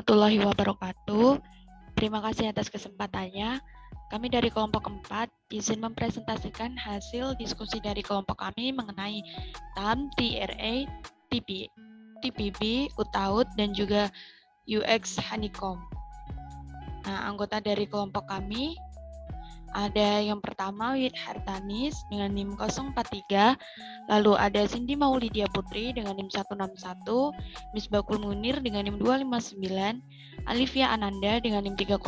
warahmatullahi wabarakatuh. Terima kasih atas kesempatannya. Kami dari kelompok 4 izin mempresentasikan hasil diskusi dari kelompok kami mengenai TAM, TRA, TPB, UTAUT, dan juga UX Honeycomb. Nah, anggota dari kelompok kami ada yang pertama Wid Hartanis dengan NIM 043, lalu ada Cindy Maulidia Putri dengan NIM 161, Misbakul Munir dengan NIM 259, Alivia Ananda dengan NIM 302,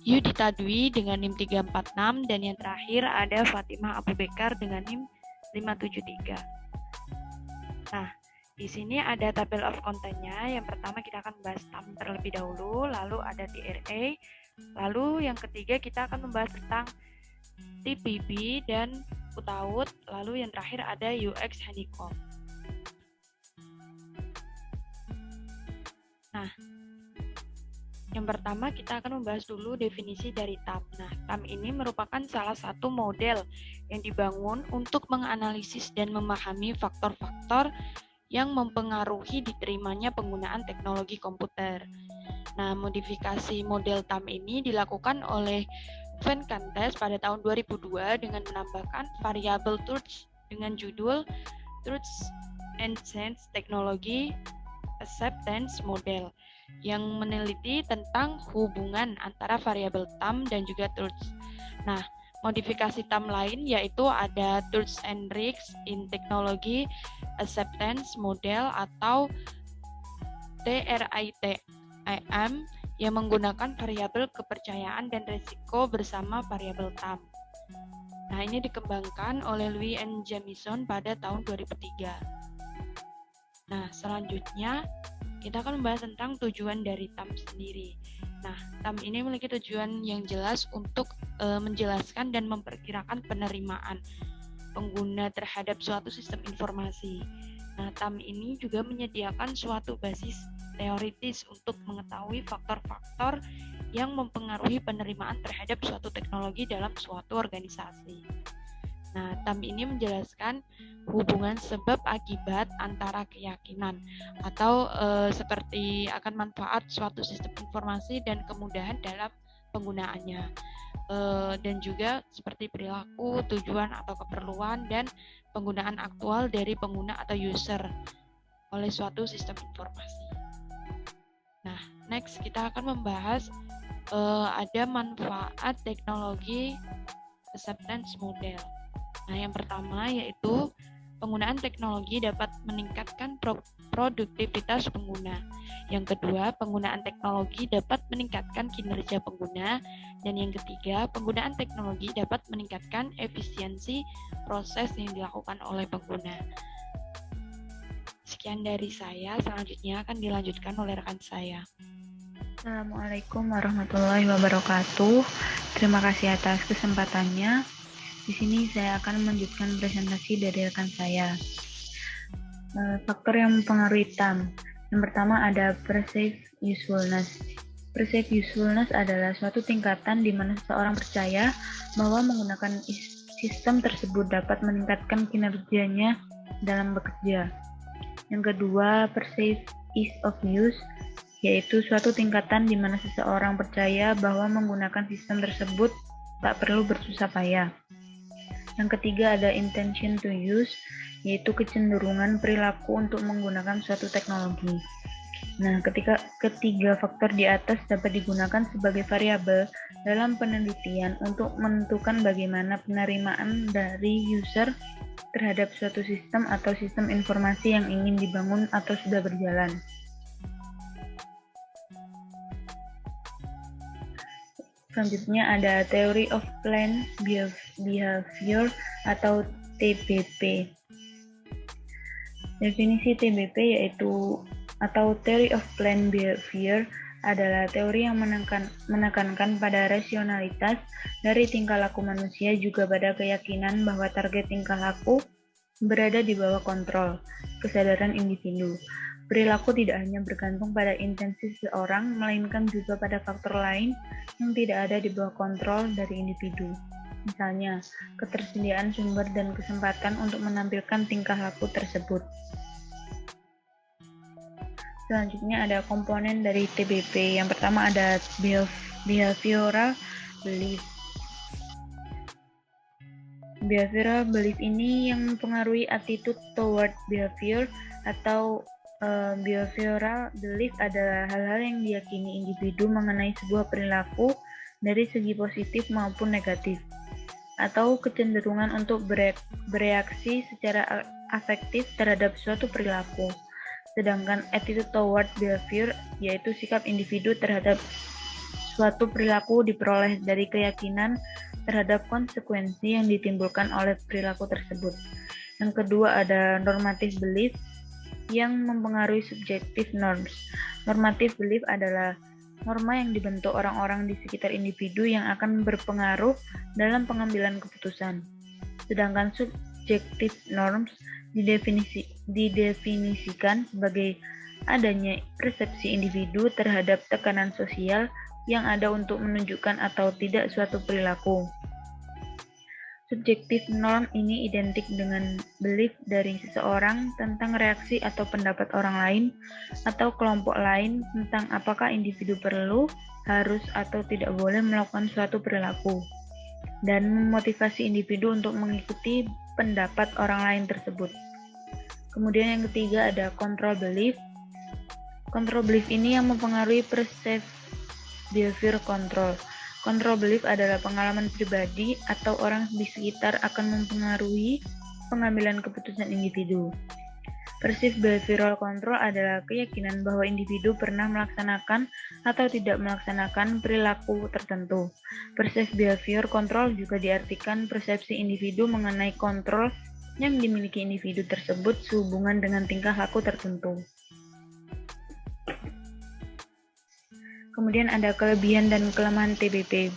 Yudita Dwi dengan NIM 346, dan yang terakhir ada Fatimah Abu Bekar dengan NIM 573. Nah, di sini ada tabel of content-nya. Yang pertama kita akan membahas TAM terlebih dahulu, lalu ada TRA, lalu yang ketiga kita akan membahas tentang TPB dan UTAUT, lalu yang terakhir ada UX Honeycomb. Nah, yang pertama kita akan membahas dulu definisi dari TAM. Nah, TAM ini merupakan salah satu model yang dibangun untuk menganalisis dan memahami faktor-faktor yang mempengaruhi diterimanya penggunaan teknologi komputer. Nah, modifikasi model TAM ini dilakukan oleh Van Cantes pada tahun 2002 dengan menambahkan variabel truth dengan judul Truth and Sense Technology Acceptance Model yang meneliti tentang hubungan antara variabel TAM dan juga truth. Nah, modifikasi TAM lain yaitu ada Truth and Risks in Technology Acceptance Model atau TRITM yang menggunakan variabel kepercayaan dan risiko bersama variabel TAM. Nah, ini dikembangkan oleh Louis and Jamison pada tahun 2003. Nah, selanjutnya kita akan membahas tentang tujuan dari TAM sendiri. Nah, TAM ini memiliki tujuan yang jelas untuk menjelaskan dan memperkirakan penerimaan pengguna terhadap suatu sistem informasi. Nah, TAM ini juga menyediakan suatu basis teoritis untuk mengetahui faktor-faktor yang mempengaruhi penerimaan terhadap suatu teknologi dalam suatu organisasi. Nah, TAM ini menjelaskan hubungan sebab akibat antara keyakinan atau seperti akan manfaat suatu sistem informasi dan kemudahan dalam penggunaannya, dan juga seperti perilaku, tujuan atau keperluan dan penggunaan aktual dari pengguna atau user oleh suatu sistem informasi. Nah, next kita akan membahas ada manfaat teknologi acceptance model. Nah, yang pertama yaitu penggunaan teknologi dapat meningkatkan produktivitas pengguna. Yang kedua, penggunaan teknologi dapat meningkatkan kinerja pengguna. Dan yang ketiga, penggunaan teknologi dapat meningkatkan efisiensi proses yang dilakukan oleh pengguna. Sekian dari saya, selanjutnya akan dilanjutkan oleh rekan saya. Assalamualaikum warahmatullahi wabarakatuh. Terima kasih atas kesempatannya. Di sini saya akan melanjutkan presentasi dari rekan saya. Faktor yang mempengaruhi TAM. Yang pertama ada perceived usefulness. Perceived usefulness adalah suatu tingkatan di mana seseorang percaya bahwa menggunakan sistem tersebut dapat meningkatkan kinerjanya dalam bekerja. Yang kedua, perceived ease of use, yaitu suatu tingkatan di mana seseorang percaya bahwa menggunakan sistem tersebut tak perlu bersusah payah. Yang ketiga ada intention to use, yaitu kecenderungan perilaku untuk menggunakan suatu teknologi. Nah, ketiga faktor di atas dapat digunakan sebagai variabel dalam penelitian untuk menentukan bagaimana penerimaan dari user terhadap suatu sistem atau sistem informasi yang ingin dibangun atau sudah berjalan. Selanjutnya ada Theory of Planned Behavior atau TBP. Definisi TBP yaitu atau Theory of Planned Behavior adalah teori yang menekankan pada rasionalitas dari tingkah laku manusia juga pada keyakinan bahwa target tingkah laku berada di bawah kontrol kesadaran individu. Perilaku tidak hanya bergantung pada intensi seseorang, melainkan juga pada faktor lain yang tidak ada di bawah kontrol dari individu. Misalnya, ketersediaan sumber dan kesempatan untuk menampilkan tingkah laku tersebut. Selanjutnya ada komponen dari TBP. Yang pertama ada behavioral belief. Behavioral belief ini yang mempengaruhi attitude toward behavior atau behavioral belief adalah hal-hal yang diyakini individu mengenai sebuah perilaku dari segi positif maupun negatif, atau kecenderungan untuk bereaksi secara afektif terhadap suatu perilaku. Sedangkan attitude toward behavior yaitu sikap individu terhadap suatu perilaku diperoleh dari keyakinan terhadap konsekuensi yang ditimbulkan oleh perilaku tersebut. Yang kedua ada normative belief yang mempengaruhi subjective norms. Normative belief adalah norma yang dibentuk orang-orang di sekitar individu yang akan berpengaruh dalam pengambilan keputusan. Sedangkan subjective norms didefinisikan sebagai adanya persepsi individu terhadap tekanan sosial yang ada untuk menunjukkan atau tidak suatu perilaku. Subjective norm ini identik dengan belief dari seseorang tentang reaksi atau pendapat orang lain atau kelompok lain tentang apakah individu perlu, harus, atau tidak boleh melakukan suatu perilaku, dan memotivasi individu untuk mengikuti pendapat orang lain tersebut. Kemudian yang ketiga ada control belief. Control belief ini yang mempengaruhi perceived behavior control. Control belief adalah pengalaman pribadi atau orang di sekitar akan mempengaruhi pengambilan keputusan individu. Perceived behavioral control adalah keyakinan bahwa individu pernah melaksanakan atau tidak melaksanakan perilaku tertentu. Perceived behavior control juga diartikan persepsi individu mengenai kontrol yang dimiliki individu tersebut sehubungan dengan tingkah laku tertentu. Kemudian ada kelebihan dan kelemahan TBP.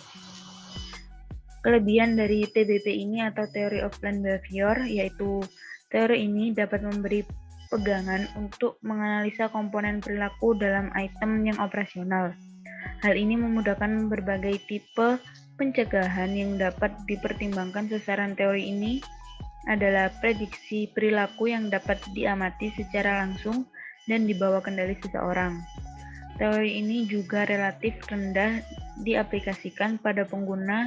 Kelebihan dari TBP ini atau Theory of Planned Behavior yaitu teori ini dapat memberi pegangan untuk menganalisa komponen perilaku dalam item yang operasional. Hal ini memudahkan berbagai tipe pencegahan yang dapat dipertimbangkan. Sasaran teori ini adalah prediksi perilaku yang dapat diamati secara langsung dan dibawa kendali seseorang. Teori ini juga relatif rendah diaplikasikan pada pengguna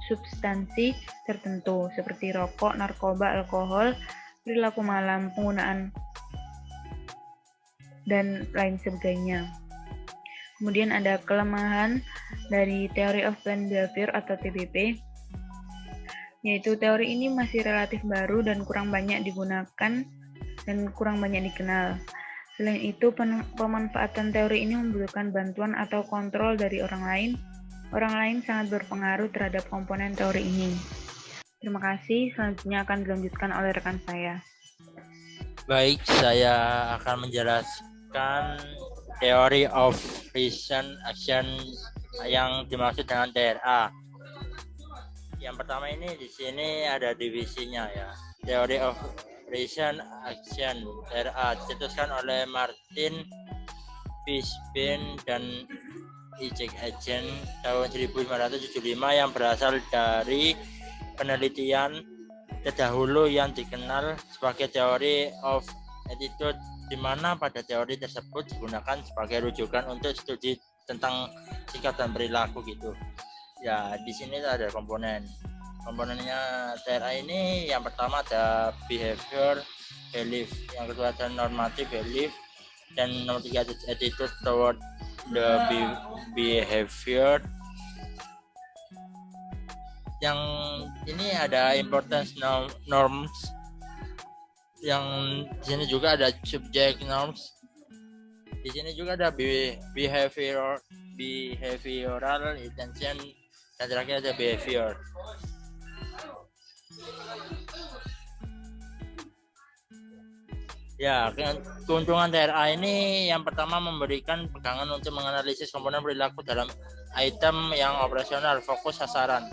substansi tertentu seperti rokok, narkoba, alkohol, perilaku malam, penggunaan, dan lain sebagainya. Kemudian ada kelemahan dari Theory of Planned Behavior atau TBP, yaitu teori ini masih relatif baru dan kurang banyak digunakan dan kurang banyak dikenal. Selain itu, pemanfaatan teori ini membutuhkan bantuan atau kontrol dari orang lain. Orang lain sangat berpengaruh terhadap komponen teori ini. Terima kasih, selanjutnya akan dilanjutkan oleh rekan saya. Baik, saya akan menjelaskan Theory of Reason Action yang dimaksud dengan TRA. Yang pertama ini di sini ada divisinya ya. Theory of Reason Action TRA dicetuskan oleh Martin Fishbein dan Isaac Agent tahun 1975 yang berasal dari penelitian terdahulu yang dikenal sebagai Theory of Attitude, di mana pada teori tersebut digunakan sebagai rujukan untuk studi tentang sikap dan perilaku gitu. Ya, di sini ada komponennya TRA ini. Yang pertama ada behavior belief, yang kedua ada normative belief, dan nomor 3 ada attitude toward the behavior. Yang ini ada importance norms, yang di sini juga ada subject norms. Di sini juga ada behavioral intention, dan terakhir ada behavior. Ya, keuntungan TRA ini yang pertama memberikan pegangan untuk menganalisis komponen perilaku dalam item yang operasional, fokus sasaran.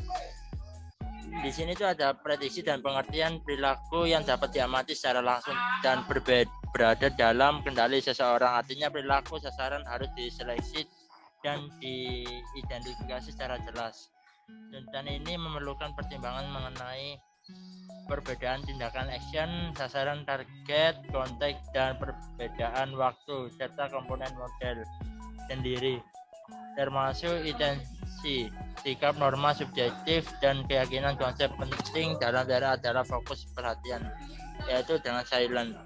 Di sini tuh ada prediksi dan pengertian perilaku yang dapat diamati secara langsung dan berada dalam kendali seseorang. Artinya perilaku sasaran harus diseleksi dan diidentifikasi secara jelas. Dan ini memerlukan pertimbangan mengenai perbedaan tindakan action, sasaran target, konteks, dan perbedaan waktu, serta komponen model sendiri, termasuk intensi, sikap, norma subjektif, dan keyakinan. Konsep penting dalam daerah adalah fokus perhatian, yaitu dengan silent.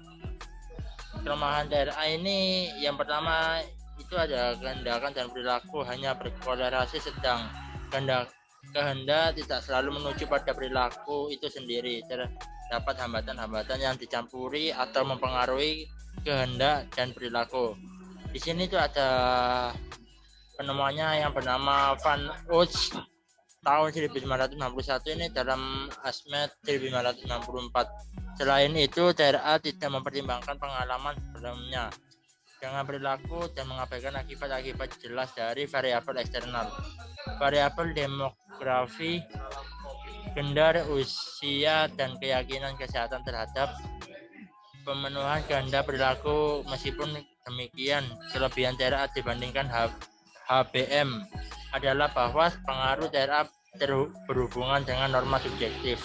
Kelemahan daerah ini yang pertama itu ada kehendakan dan perilaku hanya berkorelasi sedang. Kehendak tidak selalu menuju pada perilaku itu sendiri. Terdapat hambatan-hambatan yang dicampuri atau mempengaruhi kehendak dan perilaku. Di sini tuh ada penemuannya yang bernama Van Oort tahun 1961 ini dalam Asmet 1964. Selain itu, TRA tidak mempertimbangkan pengalaman sebelumnya dengan perilaku dan mengabaikan akibat-akibat jelas dari variabel eksternal. Variabel demografi, gender, usia, dan keyakinan kesehatan terhadap pemenuhan kehendak perilaku. Meskipun demikian, kelebihan TRA dibandingkan HBM adalah bahwa pengaruh TRA berhubungan dengan norma subjektif.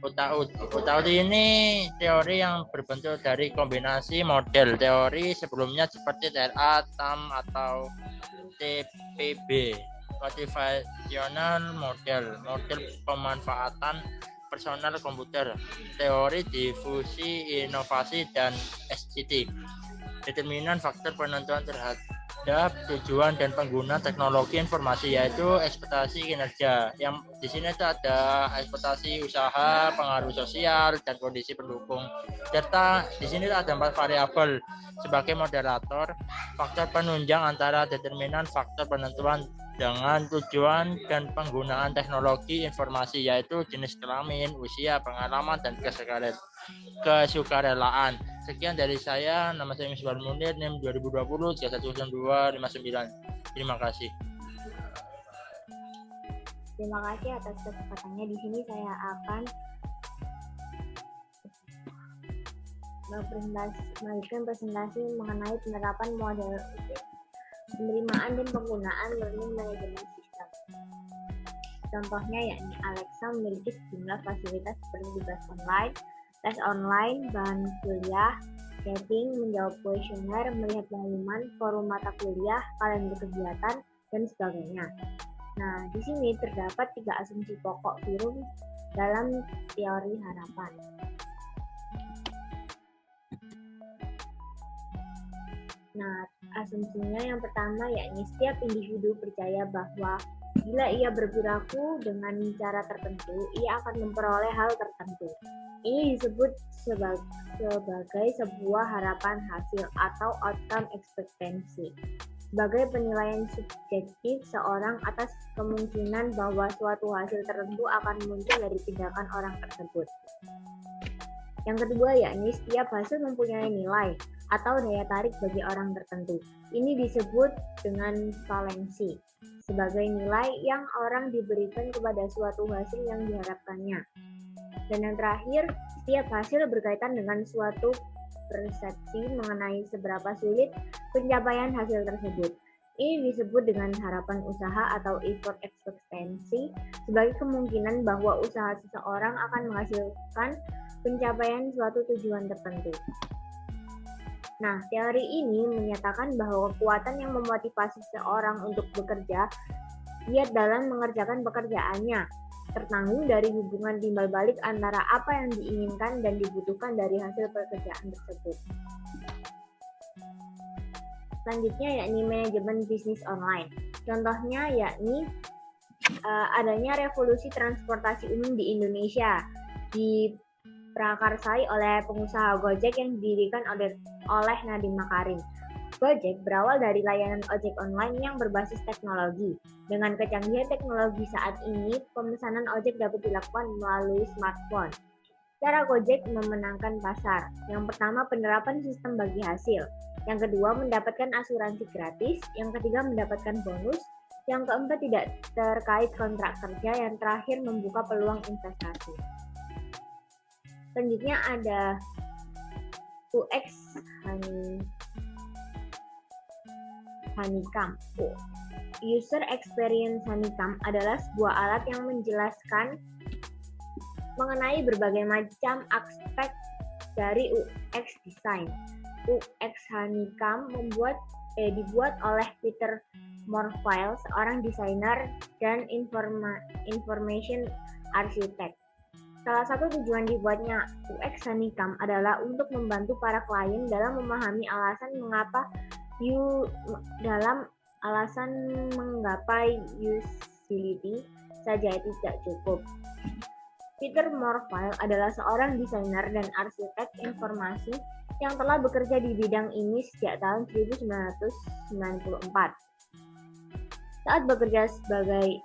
UTAUT ini teori yang berbentuk dari kombinasi model teori sebelumnya seperti TRA, TAM, atau TPB, motivational model, model pemanfaatan personal komputer, teori difusi inovasi, dan SCT, determinan faktor penentuan terhadap tujuan dan pengguna teknologi informasi, yaitu ekspektasi kinerja. Yang di sini itu ada ekspektasi usaha, pengaruh sosial, dan kondisi pendukung. Serta di sini ada 4 variabel sebagai moderator, faktor penunjang antara determinan faktor penentuan dengan tujuan dan penggunaan teknologi informasi, yaitu jenis kelamin, usia, pengalaman, dan kesukarelaan. Sekian dari saya, nama saya Misbah Munir, NIM 2020 310259. Terima kasih. Terima kasih atas kesempatannya. Di sini saya akan melanjutkan presentasi mengenai penerapan model penerimaan dan penggunaan learning management system. Contohnya yakni Alexa memiliki sejumlah fasilitas seperti tugas online, tes online, bahan kuliah, chatting, menjawab kuesioner, melihat pengumuman, forum mata kuliah, kalender kegiatan, dan sebagainya. Nah, di sini terdapat 3 asumsi pokok Pirum dalam teori harapan. Nah, asumsinya yang pertama yakni setiap individu percaya bahwa bila ia berperilaku dengan cara tertentu, ia akan memperoleh hal tertentu. Ini disebut sebagai sebuah harapan hasil atau outcome expectancy. Sebagai penilaian subjektif seorang atas kemungkinan bahwa suatu hasil tertentu akan muncul dari tindakan orang tersebut. Yang kedua yakni setiap hasil mempunyai nilai atau daya tarik bagi orang tertentu. Ini disebut dengan valensi, sebagai nilai yang orang diberikan kepada suatu hasil yang diharapkannya. Dan yang terakhir, setiap hasil berkaitan dengan suatu persepsi mengenai seberapa sulit pencapaian hasil tersebut. Ini disebut dengan harapan usaha atau effort expectancy, sebagai kemungkinan bahwa usaha seseorang akan menghasilkan pencapaian suatu tujuan tertentu. Nah, teori ini menyatakan bahwa kekuatan yang memotivasi seseorang untuk bekerja giat dalam mengerjakan pekerjaannya tertanggung dari hubungan timbal balik antara apa yang diinginkan dan dibutuhkan dari hasil pekerjaan tersebut. Selanjutnya yakni manajemen bisnis online. Contohnya yakni adanya revolusi transportasi umum di Indonesia, diprakarsai oleh pengusaha Gojek yang didirikan oleh Nadiem Makarim. Gojek berawal dari layanan ojek online yang berbasis teknologi. Dengan kecanggihan teknologi saat ini, pemesanan ojek dapat dilakukan melalui smartphone. Cara Gojek memenangkan pasar. Yang pertama, penerapan sistem bagi hasil. Yang kedua, mendapatkan asuransi gratis. Yang ketiga, mendapatkan bonus. Yang keempat, tidak terkait kontrak kerja. Yang terakhir, membuka peluang investasi. Selanjutnya ada UX Honeycomb. User Experience Honeycomb adalah sebuah alat yang menjelaskan mengenai berbagai macam aspek dari UX design. UX Honeycomb dibuat oleh Peter Morville, seorang desainer dan information architect. Salah satu tujuan dibuatnya UX Honeycomb adalah untuk membantu para klien dalam memahami alasan menggapai usability saja tidak cukup. Peter Morville adalah seorang desainer dan arsitek informasi yang telah bekerja di bidang ini sejak tahun 1994. Saat bekerja sebagai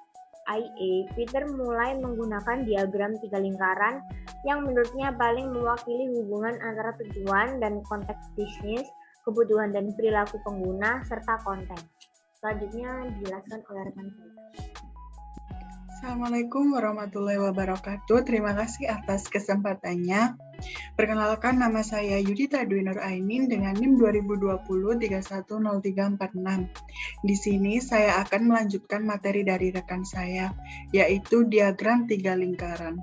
IA, Peter mulai menggunakan diagram 3 lingkaran yang menurutnya paling mewakili hubungan antara tujuan dan konteks bisnis, kebutuhan dan perilaku pengguna, serta konten. Selanjutnya dijelaskan oleh rekan saya. Assalamualaikum warahmatullahi wabarakatuh. Terima kasih atas kesempatannya. Perkenalkan, nama saya Yudita Dwi Nur Ainin dengan NIM 2020-310346. Di sini saya akan melanjutkan materi dari rekan saya, yaitu diagram 3 lingkaran.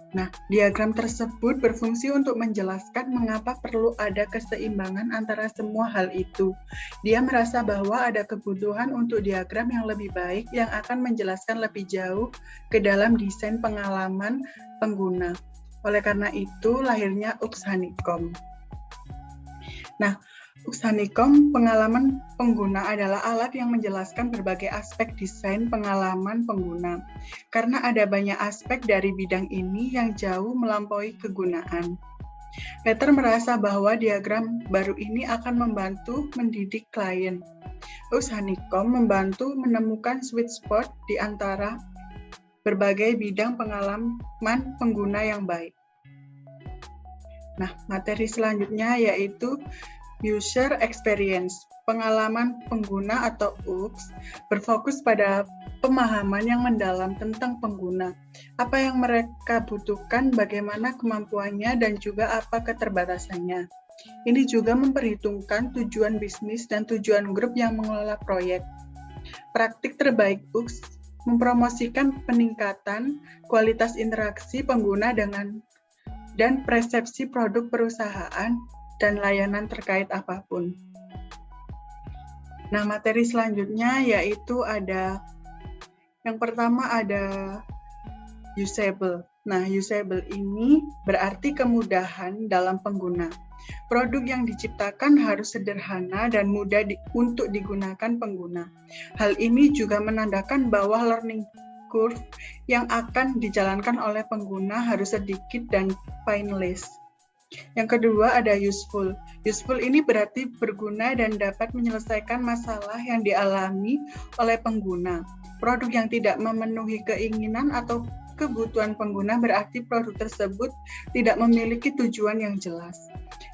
Nah, diagram tersebut berfungsi untuk menjelaskan mengapa perlu ada keseimbangan antara semua hal itu. Dia merasa bahwa ada kebutuhan untuk diagram yang lebih baik yang akan menjelaskan lebih jauh ke dalam desain pengalaman pengguna. Oleh karena itu, lahirnya UX Honeycomb. Nah, UX Honeycomb pengalaman pengguna adalah alat yang menjelaskan berbagai aspek desain pengalaman pengguna. Karena ada banyak aspek dari bidang ini yang jauh melampaui kegunaan. Peter merasa bahwa diagram baru ini akan membantu mendidik klien. UX Honeycomb membantu menemukan sweet spot di antara berbagai bidang pengalaman pengguna yang baik. Nah, materi selanjutnya yaitu User Experience, pengalaman pengguna atau UX, berfokus pada pemahaman yang mendalam tentang pengguna, apa yang mereka butuhkan, bagaimana kemampuannya, dan juga apa keterbatasannya. Ini juga memperhitungkan tujuan bisnis dan tujuan grup yang mengelola proyek. Praktik terbaik UX mempromosikan peningkatan kualitas interaksi pengguna dan persepsi produk perusahaan dan layanan terkait apapun. Nah, materi selanjutnya yaitu yang pertama ada usable. Nah, usable ini berarti kemudahan dalam pengguna. Produk yang diciptakan harus sederhana dan mudah untuk digunakan pengguna. Hal ini juga menandakan bahwa learning curve yang akan dijalankan oleh pengguna harus sedikit dan painless. Yang kedua ada useful. Useful ini berarti berguna dan dapat menyelesaikan masalah yang dialami oleh pengguna. Produk yang tidak memenuhi keinginan atau kebutuhan pengguna berarti produk tersebut tidak memiliki tujuan yang jelas.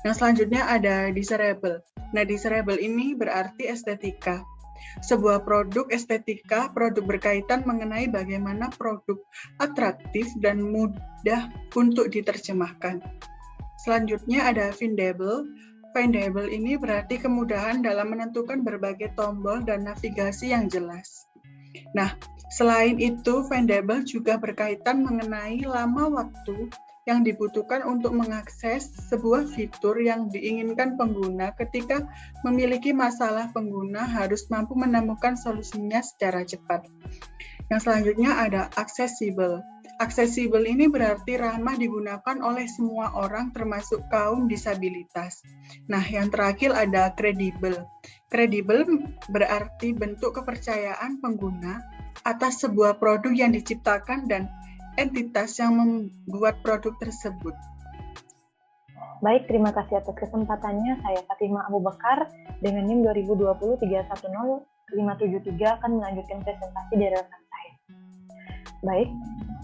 Yang selanjutnya ada desirable. Nah, desirable ini berarti estetika. Sebuah produk estetika, produk berkaitan mengenai bagaimana produk atraktif dan mudah untuk diterjemahkan. Selanjutnya ada findable. Findable ini berarti kemudahan dalam menentukan berbagai tombol dan navigasi yang jelas. Nah, selain itu, findable juga berkaitan mengenai lama waktu yang dibutuhkan untuk mengakses sebuah fitur yang diinginkan pengguna ketika memiliki masalah pengguna harus mampu menemukan solusinya secara cepat. Yang selanjutnya ada accessible. Accessible ini berarti ramah digunakan oleh semua orang termasuk kaum disabilitas. Nah, yang terakhir ada credible. Credible berarti bentuk kepercayaan pengguna atas sebuah produk yang diciptakan dan entitas yang membuat produk tersebut. Baik, terima kasih atas kesempatannya. Saya Fatimah Abu Bakar dengan NIM 2020-310573 akan melanjutkan presentasi dari rekan saya. Baik,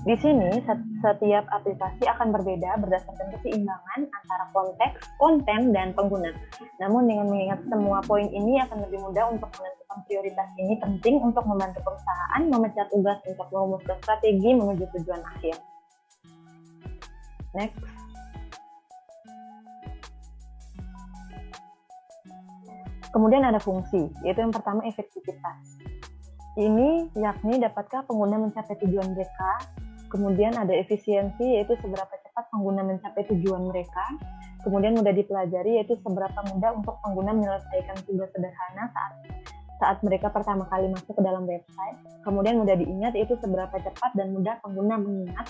di sini setiap aplikasi akan berbeda berdasarkan keseimbangan antara konteks, konten, dan pengguna. Namun dengan mengingat semua poin ini akan lebih mudah untuk menentukan prioritas ini penting untuk membantu perusahaan memecah tugas untuk merumuskan strategi menuju tujuan akhir. Next. Kemudian ada fungsi, yaitu yang pertama efektivitas. Ini yakni dapatkah pengguna mencapai tujuan mereka Kemudian ada efisiensi, yaitu seberapa cepat pengguna mencapai tujuan mereka. Kemudian mudah dipelajari, yaitu seberapa mudah untuk pengguna menyelesaikan tugas sederhana saat mereka pertama kali masuk ke dalam website. Kemudian mudah diingat, yaitu seberapa cepat dan mudah pengguna mengingat.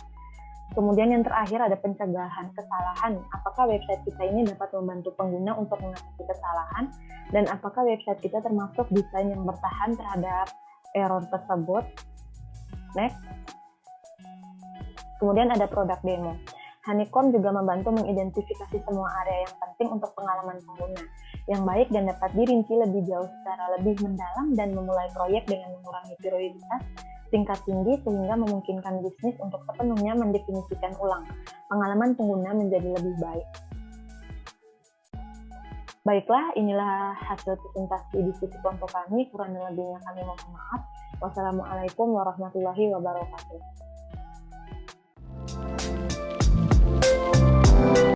Kemudian yang terakhir ada pencegahan kesalahan. Apakah website kita ini dapat membantu pengguna untuk mengatasi kesalahan, dan apakah website kita termasuk desain yang bertahan terhadap error tersebut. Next. Kemudian ada produk demo. Honeycomb juga membantu mengidentifikasi semua area yang penting untuk pengalaman pengguna yang baik dan dapat dirinci lebih jauh secara lebih mendalam dan memulai proyek dengan mengurangi prioritas tingkat tinggi sehingga memungkinkan bisnis untuk sepenuhnya mendefinisikan ulang pengalaman pengguna menjadi lebih baik. Baiklah, inilah hasil presentasi diskusi kelompok kami. Kurang dan lebihnya kami mohon maaf. Wassalamualaikum warahmatullahi wabarakatuh.